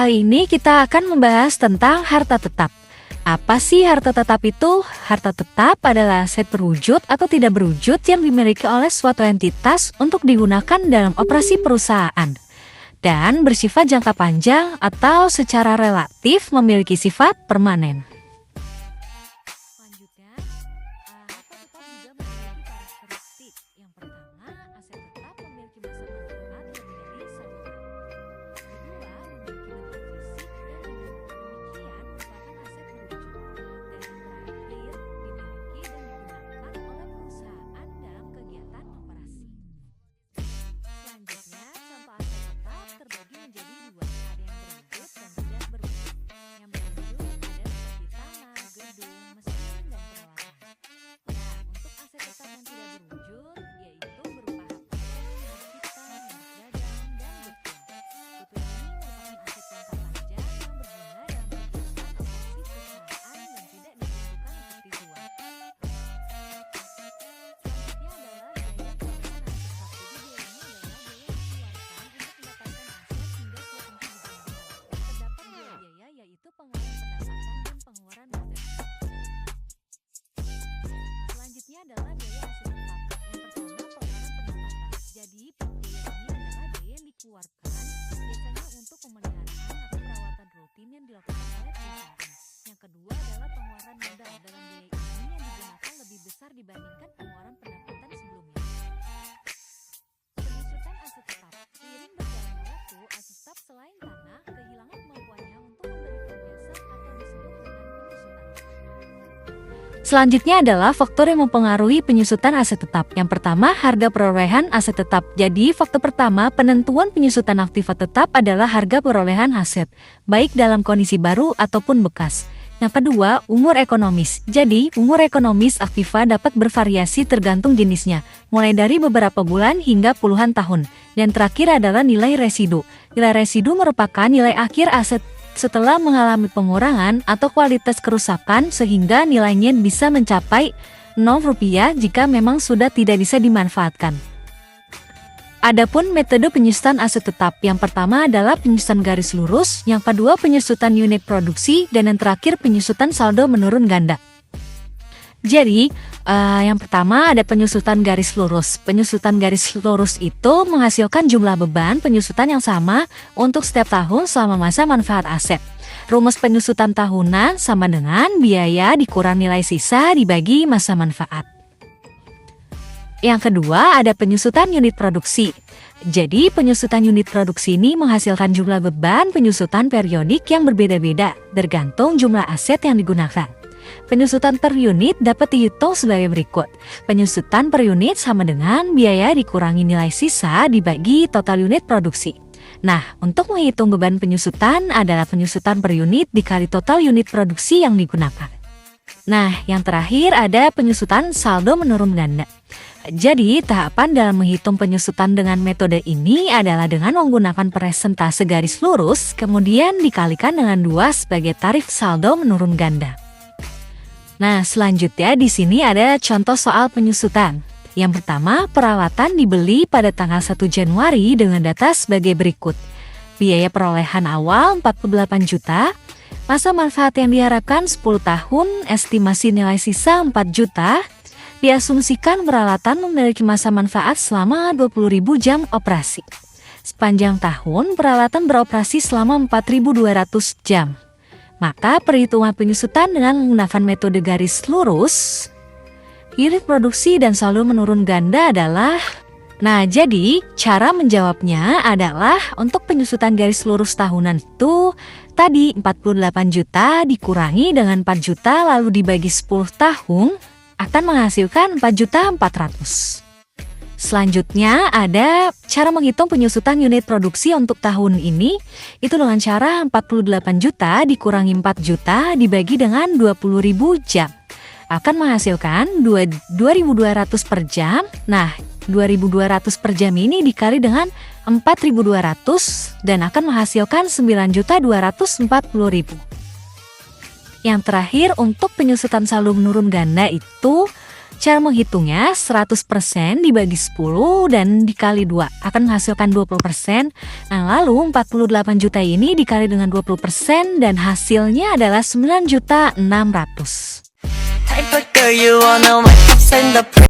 Kali ini kita akan membahas tentang harta tetap. Apa sih harta tetap itu? Harta tetap adalah aset berwujud atau tidak berwujud yang dimiliki oleh suatu entitas untuk digunakan dalam operasi perusahaan dan bersifat jangka panjang atau secara relatif memiliki sifat permanen. Selanjutnya, harta tetap juga memiliki karakteristik. Yang pertama, aset tetap memiliki masa manfaat lebih dari 1 tahun. Kedua, memiliki bentuk fisik dan demikian merupakan aset berwujud. Dan yang terakhir, dimiliki dan digunakan oleh perusahaan dalam kegiatan operasi. Selanjutnya, contoh aset tetap terbagi menjadi dua, ada yang berwujud dan tidak berwujud. Yang berwujud ada seperti tanah, gedung, mesin, dan peralatan. Nah, untuk aset tetap yang tidak berwujud, yaitu berupa harta, mark kita, mark dagang, dan goodwill. Goodwill ini merupakan aset jangka panjang yang berguna dalam kegiatan operasi perusahaan dan tidak diperlukan untuk dijual. Selanjutnya adalah biaya perolehan aset tetap. Jadi biaya ini adalah biaya yang dikeluarkan untuk mendapatkan aset hingga suatu tempat di mana. Terdapat dua biaya, yaitu pengeluaran pendapatan dan pengeluaran modal. Selanjutnya adalah biaya aset tetap. Yang pertama, pengeluaran pendapatan. Jadi, biaya ini adalah biaya yang dikeluarkan biasanya untuk pemeliharaan atau perawatan rutin yang dilakukan oleh perusahaan. Yang kedua adalah pengeluaran modal. Dalam biaya ini yang digunakan lebih besar dibandingkan pengeluaran pendapatan sebelumnya. Penyusutan aset tetap. Seiring berjalannya waktu, aset tetap selain tanah kehilangan kemampuannya untuk memberikan jasa atau disebut dengan penyusutan. Selanjutnya adalah faktor yang mempengaruhi penyusutan aset tetap. Yang pertama, harga perolehan aset tetap. Jadi, faktor pertama penentuan penyusutan aktiva tetap adalah harga perolehan aset, baik dalam kondisi baru ataupun bekas. Yang kedua, umur ekonomis. Jadi, umur ekonomis aktiva dapat bervariasi tergantung jenisnya, mulai dari beberapa bulan hingga puluhan tahun. Dan terakhir adalah nilai residu. Nilai residu merupakan nilai akhir aset setelah mengalami pengurangan atau kualitas kerusakan sehingga nilainya bisa mencapai Rp0 jika memang sudah tidak bisa dimanfaatkan. Adapun metode penyusutan aset tetap, yang pertama adalah penyusutan garis lurus, yang kedua penyusutan unit produksi, dan yang terakhir penyusutan saldo menurun ganda. Jadi, yang pertama ada penyusutan garis lurus. Penyusutan garis lurus itu menghasilkan jumlah beban penyusutan yang sama untuk setiap tahun selama masa manfaat aset. Rumus penyusutan tahunan sama dengan biaya dikurang nilai sisa dibagi masa manfaat. Yang kedua ada penyusutan unit produksi. Jadi penyusutan unit produksi ini menghasilkan jumlah beban penyusutan periodik yang berbeda-beda tergantung jumlah aset yang digunakan. Penyusutan per unit dapat dihitung sebagai berikut. Penyusutan per unit sama dengan biaya dikurangi nilai sisa dibagi total unit produksi. Nah, untuk menghitung beban penyusutan adalah penyusutan per unit dikali total unit produksi yang digunakan. Nah, yang terakhir ada penyusutan saldo menurun ganda. Jadi, tahapan dalam menghitung penyusutan dengan metode ini adalah dengan menggunakan persentase garis lurus, kemudian dikalikan dengan 2 sebagai tarif saldo menurun ganda. Nah, selanjutnya di sini ada contoh soal penyusutan. Yang pertama, peralatan dibeli pada tanggal 1 Januari dengan data sebagai berikut. Biaya perolehan awal 48 juta, masa manfaat yang diharapkan 10 tahun, estimasi nilai sisa 4 juta, diasumsikan peralatan memiliki masa manfaat selama 20.000 jam operasi. Sepanjang tahun, peralatan beroperasi selama 4.200 jam. Maka perhitungan penyusutan dengan menggunakan metode garis lurus, unit produksi dan saldo menurun ganda adalah. Nah, jadi cara menjawabnya adalah untuk penyusutan garis lurus tahunan itu tadi 48 juta dikurangi dengan 4 juta lalu dibagi 10 tahun akan menghasilkan 4.400.000. Selanjutnya ada cara menghitung penyusutan unit produksi untuk tahun ini, itu dengan cara 48 juta dikurangi 4 juta dibagi dengan 20.000 jam. Akan menghasilkan 2.200 per jam. Nah, 2.200 per jam ini dikali dengan 4.200 dan akan menghasilkan 9.240.000. Yang terakhir untuk penyusutan saldo menurun ganda itu Cara menghitungnya 100% dibagi 10 dan dikali 2 akan menghasilkan 20%. Nah, lalu 48 juta ini dikali dengan 20% dan hasilnya adalah 9.600.000.